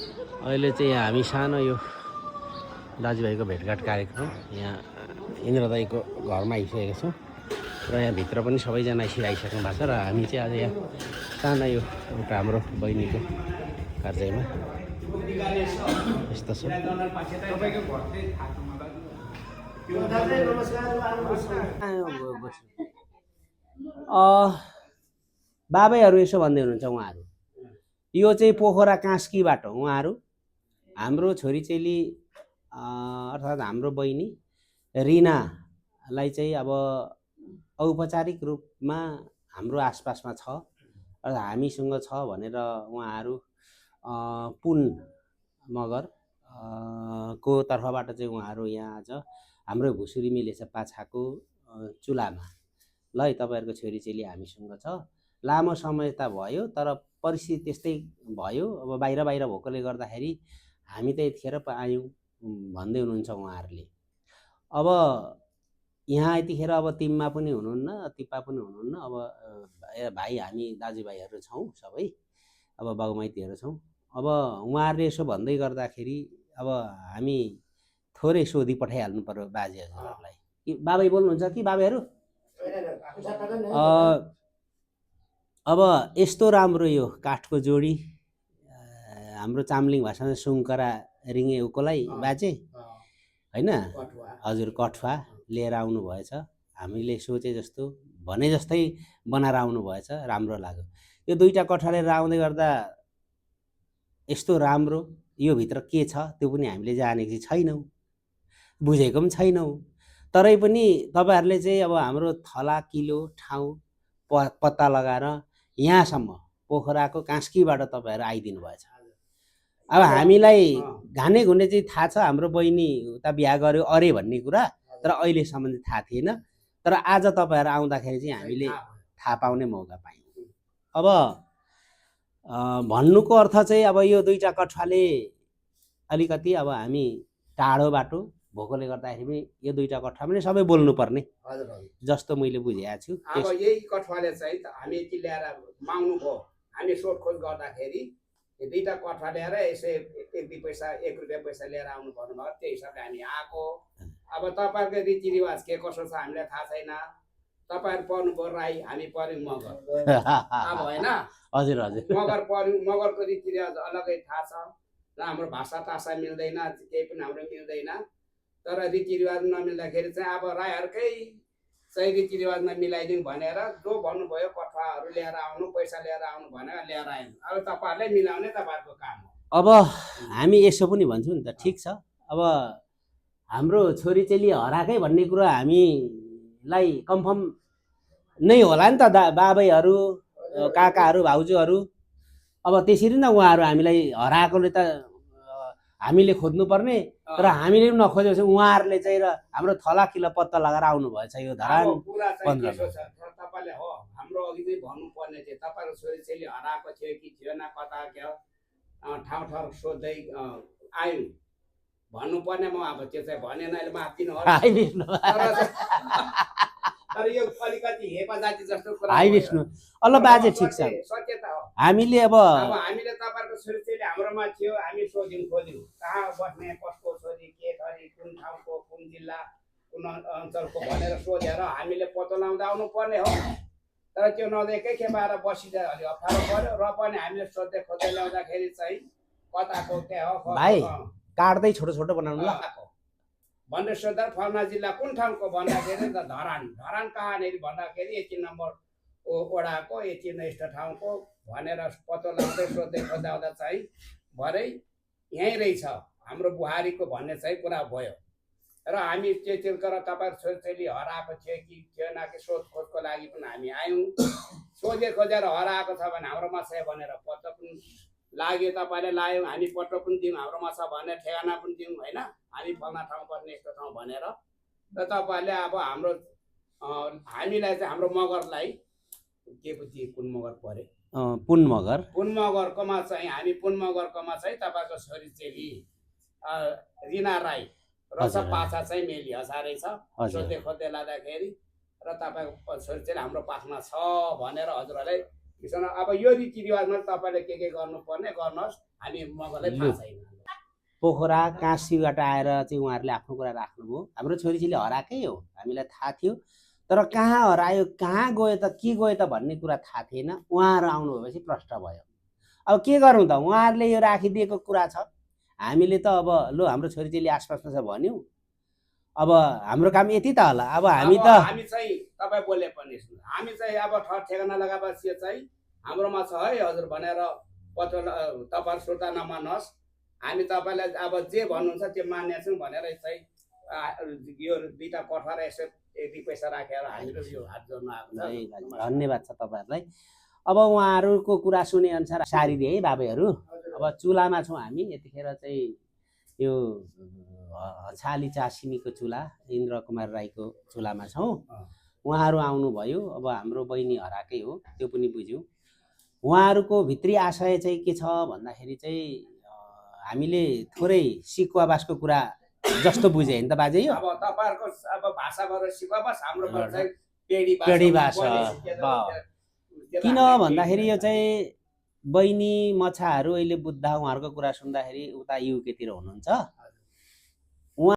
अहिले चाहिँ हामी सानो यो दाजुभाइको भेटघाट कार्यक्रम यहाँ इन्द्र दाईको घरमा आइसकेको छौँ र यहाँ भित्र पनि सबैजना आइसक्नु भएको छ र हामी चाहिँ आज यहाँ सानो यो एउटा हाम्रो बहिनीको कार्यमा यस्तो छ। बाबैहरू यसो भन्दै हुनुहुन्छ उहाँहरू, यो चाहिँ पोखरा कास्कीबाट उहाँहरू हाम्रो छोरी चेली अर्थात् हाम्रो बहिनी रिनालाई चाहिँ अब औपचारिक रूपमा हाम्रो आसपासमा छ र हामीसँग छ भनेर उहाँहरू पुन मगर को तर्फबाट चाहिँ उहाँहरू यहाँ आज हाम्रो भुसुरी मिलेछ पाछाको चुलामा ल है तपाईँहरूको छोरी चेली हामीसँग छ। लामो समय त भयो तर परिस्थिति त्यस्तै भयो। अब बाहिर भएकोले गर्दाखेरि हामी त यतिखेर आयौँ भन्दै हुनुहुन्छ उहाँहरूले। अब यहाँ यतिखेर अब तिम्मा पनि हुनुहुन्न, तिप्पा पनि हुनुहुन्न। अब भाइ हामी दाजुभाइहरू छौँ सबै, अब बाबुमाइतीहरू छौँ। अब उहाँहरूले यसो भन्दै गर्दाखेरि अब हामी थोरै सोधी पठाइहाल्नु पर्यो बाजे हजुरहरूलाई। कि बाबै बोल्नुहुन्छ कि बाबैहरू? अब यस्तो राम्रो यो काठको जोडी हाम्रो चाम्लिङ भाषामा सुङ्करा रिङे उकोलाई बाजे होइन हजुर कठुवा लिएर आउनु भएछ। हामीले सोचे जस्तो भने जस्तै बनाएर आउनु भएछ, राम्रो लाग्यो। यो दुईवटा कठुवा लिएर आउँदै गर्दा यस्तो राम्रो यो भित्र के छ त्यो पनि हामीले जानेको छैनौँ, बुझेको पनि छैनौँ। तरै पनि तपाईँहरूले चाहिँ अब हाम्रो थला किलो ठाउँ पत्ता लगाएर यहाँसम्म पोखराको कास्कीबाट तपाईँहरू आइदिनु भएछ। अब हामीलाई घाने घुने चाहिँ थाहा छ, हाम्रो बहिनी उता बिहा गर्यो अरे भन्ने कुरा, तर अहिलेसम्म चाहिँ थाहा थिएन। तर आज तपाईँहरू आउँदाखेरि चाहिँ हामीले थाहा पाउने मौका पायौँ। अब भन्नुको अर्थ चाहिँ अब यो दुईवटा कठुवाले अलिकति अब हामी टाढो बाटो भएकोले गर्दाखेरि पनि यो दुईवटा कठुवा पनि सबै बोल्नुपर्ने जस्तो मैले बुझेको छु। अब यही कठुवाले चाहिँ हामी यति ल्याएर माग्नु भयो। हामी सोधखोज गर्दाखेरि यो दुईवटा कठुवा ल्याएर यसो एक दुई पैसा एक रुपियाँ पैसा लिएर आउनु भन्नुभयो। त्यही हिसाबले हामी आएको। अब तपाईँहरूको रीतिरिवाज के कसो छ हामीलाई थाहा छैन। तपाईँहरू पर्नुभयो राई, हामी पर्यौँ मगर। अब होइन हजुर हजुर मगर पर्यौँ, मगरको रीतिरिवाज अलगै थाहा छ र हाम्रो भाषा तासा मिल्दैन, केही पनि हाम्रो मिल्दैन। तर रीतिरिवाज नमिल्दाखेरि चाहिँ अब राईहरूकै चाहिँ रीतिरिवाजमा मिलाइदिउँ भनेर जो भन्नुभयो कठुवाहरू लिएर आउनु, पैसा लिएर आउनु भनेर लिएर आयौँ। अब तपाईँहरूले मिलाउने तपाईँहरूको काम हो। अब हामी यसो पनि भन्छौँ नि त, ठिक छ। अब हाम्रो छोरीचेली हराएकै भन्ने कुरा हामीलाई कन्फर्म नै होला नि त, बाबैहरू काकाहरू भाउजूहरू। अब त्यसरी नै उहाँहरू हामीलाई हराएकोले त हामीले खोज्नुपर्ने, तर हामीले पनि नखोजेपछि उहाँहरूले चाहिँ र हाम्रो थला किलो पत्ता लगाएर आउनु भएछ यो धरान 15 मा। तपाईँले हो हाम्रो अघि चाहिँ भन्नुपर्ने थियो, तपाईँको छोरीचेली हराएको थियो कि थिएन, कता के ठाउँ ठाउँ सोध्दै आयौँ भन्नुपर्ने। म अब त्यो चाहिँ भनेन, अहिले माफ दिनु होला। तर यो अलिकति हेपाजाती जस्तो कुरा हाई विष्णु अल्ल बाजे ठिक छ। सत्यता हो। हामीले अब हामीले तपाईँहरूको छोरीचेली हाम्रोमा थियो, हामी सोध्यौँ खोज्यौँ कहाँ बस्ने, कसको छोरी, के छोरी, कुन ठाउँको, कुन जिल्ला, कुन अञ्चलको भनेर सोधेर हामीले पत्तो लगाउँदा आउनु पर्ने हो। तर त्यो नदिएकै खेप आएर बसिँदा अलि अप्ठ्यारो पर्यो। र पनि हामीले सोध्दै खोज्दै ल्याउँदाखेरि चाहिँ कताको के हो भाइ काट्दै छोटो छोटो बनाउनु ल भनेर सोद्धा फल्ना जिल्ला कुन ठाउँको भन्दाखेरि त धरान। धरान कहाँनिर भन्दाखेरि यति नम्बर वडाको यति नष्ट ठाउँको भनेर पत्तो लगाउँदै सोध्दै खोज्दा आउँदा चाहिँ भरे यहीँ रहेछ हाम्रो बुहारीको भन्ने चाहिँ कुरा भयो। र हामी त्यो गरेर तपाईँहरू छोरीचेली हराएको थियो कि थिएन कि सोधखोजको लागि पनि हामी आयौँ। सोधे खोजेर हराएको छ भने हाम्रोमा छ भनेर पत्तो पनि लाग्यो, तपाईँले लायौँ, हामी पत्तो पनि दिउँ हाम्रोमा छ भनेर, ठेगाना पनि दिउँ होइन, हामी फल्ना ठाउँ बस्ने यस्तो ठाउँ भनेर। र तपाईँहरूले अब हाम्रो हामीलाई चाहिँ हाम्रो मगरलाई के बुझ्यो, कुन मगर परे, पुन मगरकोमा चाहिँ हामी पुन मगरकोमा चाहिँ तपाईँको छोरीचेली रिना राई रस पाछा चाहिँ मेली हसारै छ। सोध्दै खोज्दै लाँदाखेरि र तपाईँको छोरीचेली हाम्रो पाखमा छ भनेर हजुरहरूले किसान अब यो रीतिरिवाजमा तपाईँले के गर्नुपर्ने गर्नुहोस्, हामी मगरलाई थाहा छैन। पोखरा काँसीबाट आएर चाहिँ उहाँहरूले आफ्नो कुरा राख्नुभयो। हाम्रो छोरीछोरीले हराएकै हो, हामीलाई थाहा थियो, तर कहाँ हरायो, कहाँ गयो त, के गयो त भन्ने कुरा थाहा थिएन। उहाँहरू आउनु भएपछि प्रष्ट भयो। अब के गरौँ त, उहाँहरूले यो राखिदिएको कुरा छ, हामीले त अब लो हाम्रो छोरीचेली आसपासमा छ भन्यौँ, अब हाम्रो काम यति त होला। अब हामी चाहिँ तपाईँ बोले पनि हामी चाहिँ अब ठेगाना लगाएपछि चाहिँ हाम्रोमा छ है हजुर भनेर पत्र तपाईँ सुर्ता नमान्नुहोस्, हामी तपाईँलाई अब जे भन्नुहुन्छ त्यो मान्नेछौँ भनेर चाहिँ यो दुईटा कोठा र यसो यति पैसा राखेर हामीहरू यो हात जोड्न आएको छ। धन्यवाद छ तपाईँहरूलाई। अब उहाँहरूको कुरा सुने अनुसार सारिदिए है बाबैहरू। अब चुलामा छौँ हामी यतिखेर चाहिँ यो छाली चासिनीको चुला इन्द्र कुमार राईको चुलामा छौँ। उहाँहरू आउनुभयो। अब हाम्रो बहिनी हराएकै हो त्यो पनि बुझ्यौँ। उहाँहरूको भित्री आशय चाहिँ के छ भन्दाखेरि चाहिँ हामीले थोरै सिकुवाबासको कुरा जस्तो बुझे नि त बाजे। यो अब तपाईँहरूको अब भाषा गरेर सिकुवाबास, हाम्रो चाहिँ पेडी भाषा। किन भन्दाखेरि यो चाहिँ बहिनी मछाहरू अहिले बुद्ध उहाँहरूको कुरा सुन्दाखेरि उता युकेतिर हुनुहुन्छ।